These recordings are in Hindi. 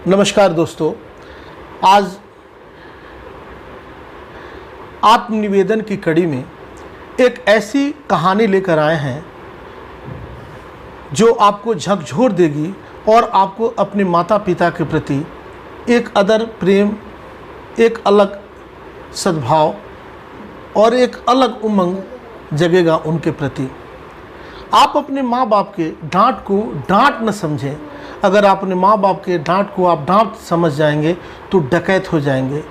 नमस्कार दोस्तों, आज आत्मनिवेदन की कड़ी में एक ऐसी कहानी लेकर आए हैं जो आपको झकझोर देगी और आपको अपने माता पिता के प्रति एक अदर प्रेम, एक अलग सद्भाव और एक अलग उमंग जगेगा उनके प्रति। आप अपने माँ बाप के डांट को डांट न समझें। अगर आप अपने माँ बाप के डांट को आप डांट समझ जाएंगे तो डकैत हो जाएंगे,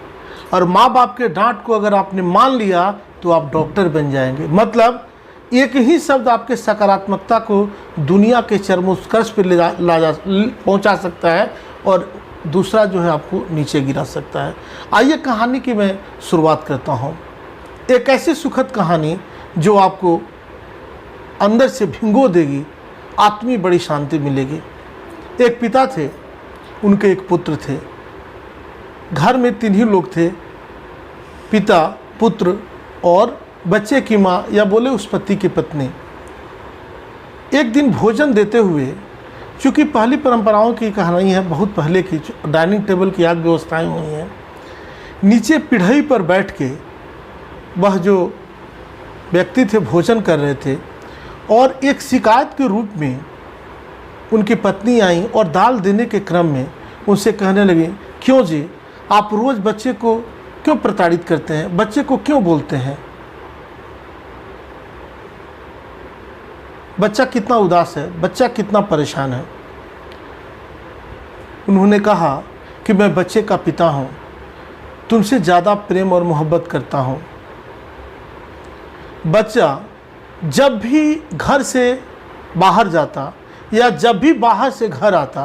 और माँ बाप के डांट को अगर आपने मान लिया तो आप डॉक्टर बन जाएंगे। मतलब एक ही शब्द आपके सकारात्मकता को दुनिया के चरमोत्कर्ष पर पहुंचा सकता है और दूसरा जो है आपको नीचे गिरा सकता है। आइए कहानी की मैं शुरुआत करता हूं। एक ऐसी सुखद कहानी जो आपको अंदर से भिगो देगी, आत्मी बड़ी शांति मिलेगी। एक पिता थे, उनके एक पुत्र थे। घर में 3 ही लोग थे, पिता, पुत्र और बच्चे की माँ या बोले उस पति की पत्नी। एक दिन भोजन देते हुए, चूँकि पहली परंपराओं की कहानी है, बहुत पहले की, डाइनिंग टेबल की आज व्यवस्थाएं हुई हैं, नीचे पीढ़ी पर बैठ के वह जो व्यक्ति थे भोजन कर रहे थे, और एक शिकायत के रूप में उनकी पत्नी आई और दाल देने के क्रम में उनसे कहने लगी, क्यों जी, आप रोज़ बच्चे को क्यों प्रताड़ित करते हैं, बच्चे को क्यों बोलते हैं? बच्चा कितना उदास है, बच्चा कितना परेशान है। उन्होंने कहा कि मैं बच्चे का पिता हूँ, तुमसे ज़्यादा प्रेम और मोहब्बत करता हूँ। बच्चा जब भी घर से बाहर जाता या जब भी बाहर से घर आता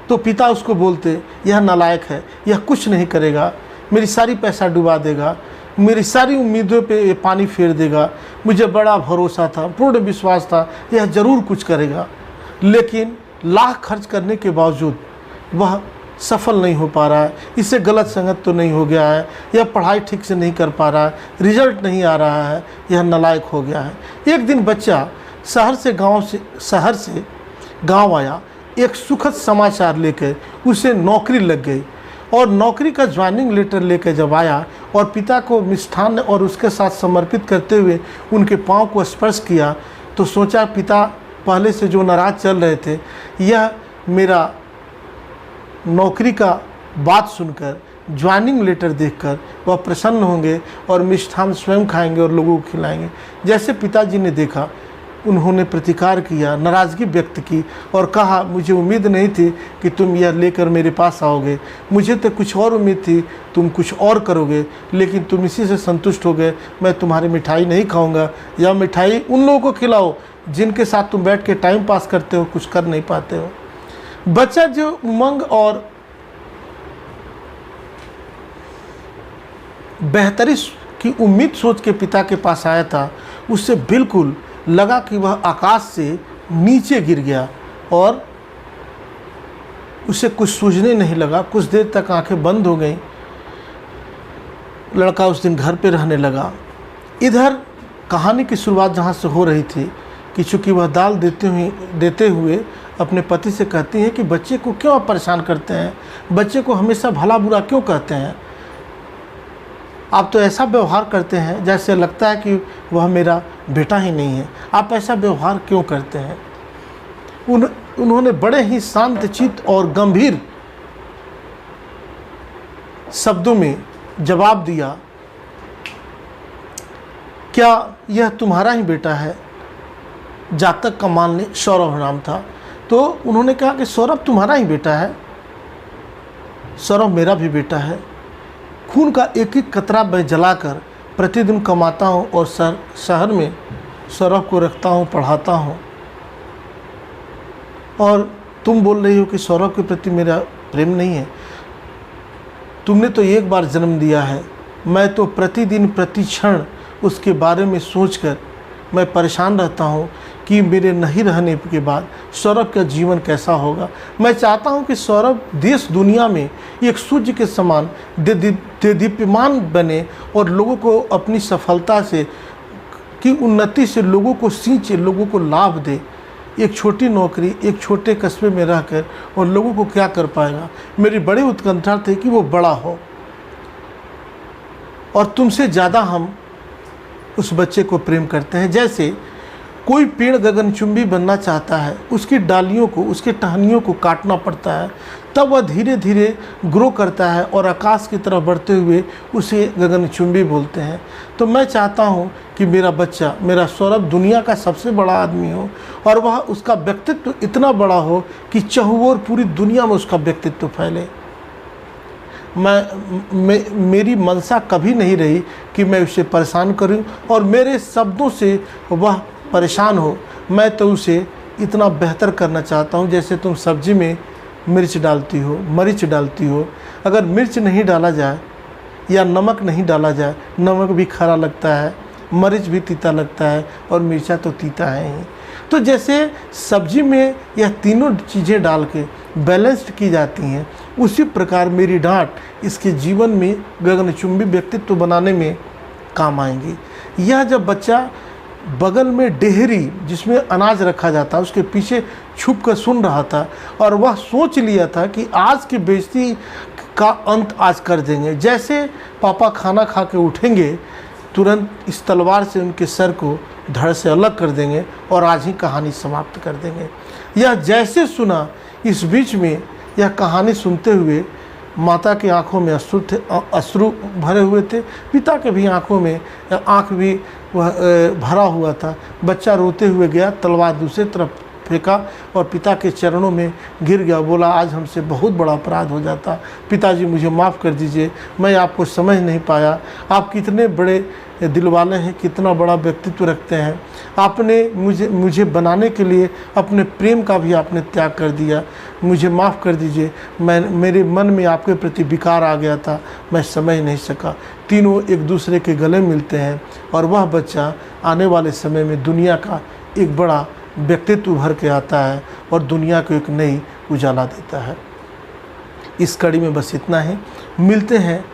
तो पिता उसको बोलते, यह नालायक है, यह कुछ नहीं करेगा, मेरी सारी पैसा डुबा देगा, मेरी सारी उम्मीदों पे ये पानी फेर देगा, मुझे बड़ा भरोसा था, पूर्ण विश्वास था, यह ज़रूर कुछ करेगा। लेकिन लाख खर्च करने के बावजूद वह सफल नहीं हो पा रहा है, इससे गलत संगत तो नहीं हो गया है, यह पढ़ाई ठीक से नहीं कर पा रहा है, रिजल्ट नहीं आ रहा है, यह नालायक हो गया है। एक दिन बच्चा शहर से गांव आया, एक सुखद समाचार लेकर। उसे नौकरी लग गई और नौकरी का ज्वाइनिंग लेटर लेकर जब आया और पिता को मिष्ठान्न और उसके साथ समर्पित करते हुए उनके पाँव को स्पर्श किया तो सोचा, पिता पहले से जो नाराज़ चल रहे थे, यह मेरा नौकरी का बात सुनकर, ज्वाइनिंग लेटर देखकर वह प्रसन्न होंगे और मिष्ठान स्वयं खाएंगे और लोगों को खिलाएंगे। जैसे पिताजी ने देखा, उन्होंने प्रतिकार किया, नाराज़गी व्यक्त की और कहा, मुझे उम्मीद नहीं थी कि तुम यह लेकर मेरे पास आओगे, मुझे तो कुछ और उम्मीद थी, तुम कुछ और करोगे, लेकिन तुम इसी से संतुष्ट हो गए। मैं तुम्हारी मिठाई नहीं खाऊंगा, यह मिठाई उन लोगों को खिलाओ जिनके साथ तुम बैठ के टाइम पास करते हो, कुछ कर नहीं पाते हो। बच्चा जो उमंग और बेहतरी की उम्मीद सोच के पिता के पास आया था, उससे बिल्कुल लगा कि वह आकाश से नीचे गिर गया और उसे कुछ सूझने नहीं लगा। कुछ देर तक आंखें बंद हो गईं। लड़का उस दिन घर पे रहने लगा। इधर कहानी की शुरुआत जहाँ से हो रही थी कि चूँकि वह दाल देते हुए अपने पति से कहती हैं कि बच्चे को क्यों आप परेशान करते हैं, बच्चे को हमेशा भला बुरा क्यों कहते हैं, आप तो ऐसा व्यवहार करते हैं जैसे लगता है कि वह मेरा बेटा ही नहीं है, आप ऐसा व्यवहार क्यों करते हैं। उन्होंने बड़े ही शांत चित्त और गंभीर शब्दों में जवाब दिया, क्या यह तुम्हारा ही बेटा है? जातक का मान ले सौरभ नाम था। तो उन्होंने कहा कि सौरभ तुम्हारा ही बेटा है, सौरभ मेरा भी बेटा है। खून का एक एक कतरा मैं जलाकर प्रतिदिन कमाता हूँ और शहर में सौरभ को रखता हूँ, पढ़ाता हूँ, और तुम बोल रही हो कि सौरभ के प्रति मेरा प्रेम नहीं है। तुमने तो एक बार जन्म दिया है, मैं तो प्रतिदिन प्रति क्षण उसके बारे में सोचकर मैं परेशान रहता हूँ कि मेरे नहीं रहने के बाद सौरभ का जीवन कैसा होगा। मैं चाहता हूँ कि सौरभ देश दुनिया में एक सूर्य के समान दीप्यमान बने और लोगों को अपनी सफलता से की उन्नति से लोगों को सींचे, लोगों को लाभ दे। एक छोटी नौकरी, एक छोटे कस्बे में रहकर और लोगों को क्या कर पाएगा। मेरी बड़ी उत्कंठा थी कि वो बड़ा हो और तुमसे ज़्यादा हम उस बच्चे को प्रेम करते हैं। जैसे कोई पेड़ गगनचुंबी बनना चाहता है, उसकी डालियों को, उसके टहनियों को काटना पड़ता है, तब वह धीरे धीरे ग्रो करता है और आकाश की तरफ बढ़ते हुए उसे गगनचुंबी बोलते हैं। तो मैं चाहता हूँ कि मेरा बच्चा, मेरा सौरभ दुनिया का सबसे बड़ा आदमी हो और वह, उसका व्यक्तित्व इतना बड़ा हो कि चहुओर पूरी दुनिया में उसका व्यक्तित्व फैले। मेरी मनसा कभी नहीं रही कि मैं उसे परेशान करूं और मेरे शब्दों से वह परेशान हो। मैं तो उसे इतना बेहतर करना चाहता हूं जैसे तुम सब्जी में मिर्च डालती हो, मरीच डालती हो। अगर मिर्च नहीं डाला जाए या नमक नहीं डाला जाए, नमक भी खरा लगता है, मरीच भी तीता लगता है और मिर्चा तो तीता है ही। तो जैसे सब्जी में यह तीनों चीज़ें डाल के बैलेंस्ड की जाती हैं, उसी प्रकार मेरी डांट इसके जीवन में गगनचुंबी व्यक्तित्व बनाने में काम आएंगी। यह जब बच्चा बगल में डेहरी जिसमें अनाज रखा जाता, उसके पीछे छुप कर सुन रहा था और वह सोच लिया था कि आज की बेइज्जती का अंत आज कर देंगे। जैसे पापा खाना खा के उठेंगे, तुरंत इस तलवार से उनके सर को धड़ से अलग कर देंगे और आज ही कहानी समाप्त कर देंगे। यह जैसे सुना, इस बीच में यह कहानी सुनते हुए माता की आंखों में अश्रु भरे हुए थे, पिता के भी आंखों में आंख भी भरा हुआ था। बच्चा रोते हुए गया, तलवार दूसरी तरफ फेंका और पिता के चरणों में गिर गया। बोला, आज हमसे बहुत बड़ा अपराध हो जाता, पिताजी मुझे माफ़ कर दीजिए, मैं आपको समझ नहीं पाया। आप कितने बड़े दिल वाले हैं, कितना बड़ा व्यक्तित्व रखते हैं। आपने मुझे बनाने के लिए अपने प्रेम का भी आपने त्याग कर दिया, मुझे माफ़ कर दीजिए। मेरे मन में आपके प्रति विकार आ गया था, मैं समझ नहीं सका। तीनों एक दूसरे के गले मिलते हैं और वह बच्चा आने वाले समय में दुनिया का एक बड़ा व्यक्तित्व उभर के आता है और दुनिया को एक नई उजाला देता है। इस कड़ी में बस इतना ही। मिलते हैं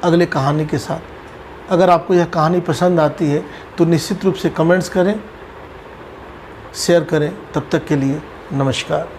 अगले कहानी के साथ। अगर आपको यह कहानी पसंद आती है तो निश्चित रूप से कमेंट्स करें, शेयर करें। तब तक के लिए नमस्कार।